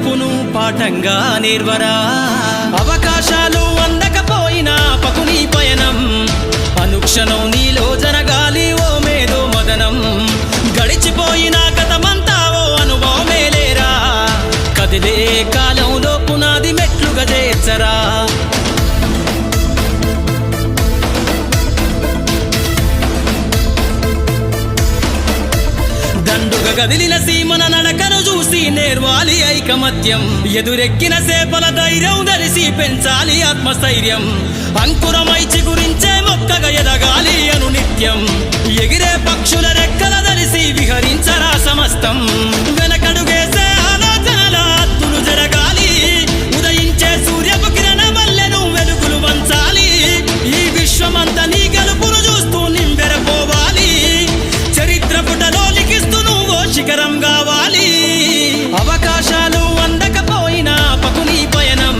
బ్రతుకును పాఠంగా నేర్వరా అవకాశాలు అందకపోయినా పకుని పయనం అనుక్షణం నీలో జరగాలి ఓ మేధో మదనం గడిచిపోయిన గతమంతా ఓ అనుభవమే లేరా కదిలే కాలంలో పునాది మెట్లుగా చేర్చరా దండుగా గదిలిన సీమన నడకను చూసి నేర్వాలి ఐకమత్యం ఎదురెక్కిన సేపల ధైర్యం ధరిసి పెంచాలి ఆత్మస్థైర్యం అంకురమై చిగురించే మొక్కగా ఎదగాలి అను నిత్యం ఎగిరే పక్షుల రెక్కల ధరిసి విహరించరా సమస్తం వెనకడుగేసే ఆలోచనల అత్తులు జరగాలి ఉదయించే సూర్యపు కిరణ వల్లెను వెలుగులు వంచాలి ఈ విశ్వమంతా నీ గెలుపును చూస్తూ నింబెరపోవాలి చరిత్ర పుటలో లిఖిస్తూ నువ్వు శిఖరం కావాలి అవకాశాలు అందకపోయినా పకుని పయనం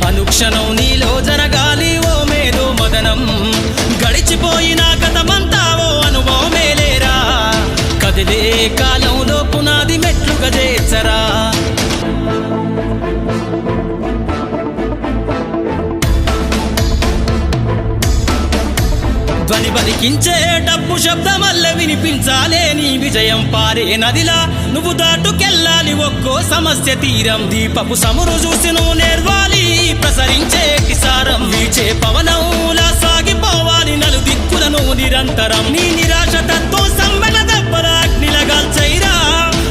అనుక్షణం నీలో జరగాలి ఓ మేధో మదనం గడిచిపోయిన గతమంతా ఓ అనుభవమే లేరా కదిలే కాలంలో పునాది మెట్లుగా చేర్చరా ధ్వని బలికించే డబ్బు శబ్దమల్ల వినిపించాలే నీ విజయం పారే నదిలా నువ్వు దాటుకెళ్ళాలి ఒక్కో సమస్య తీరం దీపపు సమురు చూసి నువ్వు నేర్వాలి ప్రసరించే కిసారం వీచే పవనంలా సాగిపోవాలి నలు దిక్కులను నిరంతరం నీ నిరాశ తత్వం సంబల దెబ్బల అగ్నిలగాల్చైరా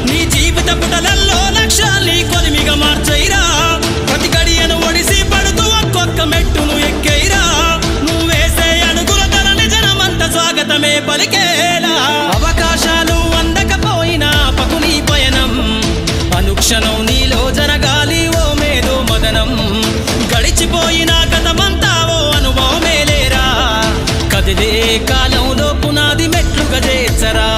నీ జీవిత పుటలల్లో లక్ష్యాల్ని కొలిమిగా మార్చైరా ప్రతి గడియను ఒడిసి పడుతూ ఒక్కొక్క మెట్టును ఎక్కైరా స్వాగతమే పలికేలా అవకాశాలు అందకపోయినా పకుని పయనం అనుక్షణం నీలో జరగాలి ఓ మేధో మదనం గడిచిపోయిన గతమంతా ఓ అనుభవమే లేరా కదిలే కాలంలో పునాది మెట్లుగా చేర్చరా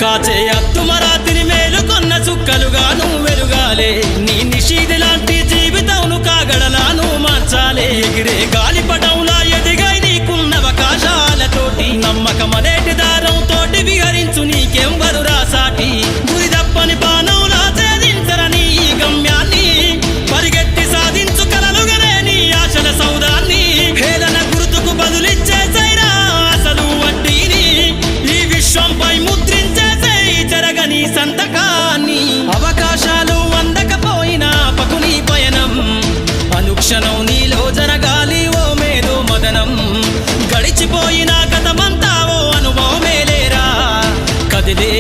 కాచే అత్తుమరాతిని మేలుకొన్న చుక్కలుగా నువ్వు వెలుగాలే నీ నిషీది లాంటి జీవితంను కాగడలాను మార్చాలే ఎగిరే గాలిపటంలా ఎదిగై నీకున్న అవకాశాలతోటి నమ్మకమనేటి దారం తోటి విహరించు నీకెంవరు రాసాటి గురి తప్పని బాణంలా ఛేదించరని ఈ గమ్యాన్ని పరిగెత్తి సాధించు కలలుగనే నీ ఆశల సౌదాన్ని హేళన గుర్తుకు బదులిచ్చేసైరా అసలు వడ్డీని ఈ విశ్వంపై ముద్రించేసే జరగని సంతకాన్ని అవకాశాలు అందకపోయినా పకుని పయనం అనుక్షణం నీలో జరగాలి ఓ మేధో మదనం గడిచిపోయిన గతమంతా ఓ అనుభవమే లేరా కదిలే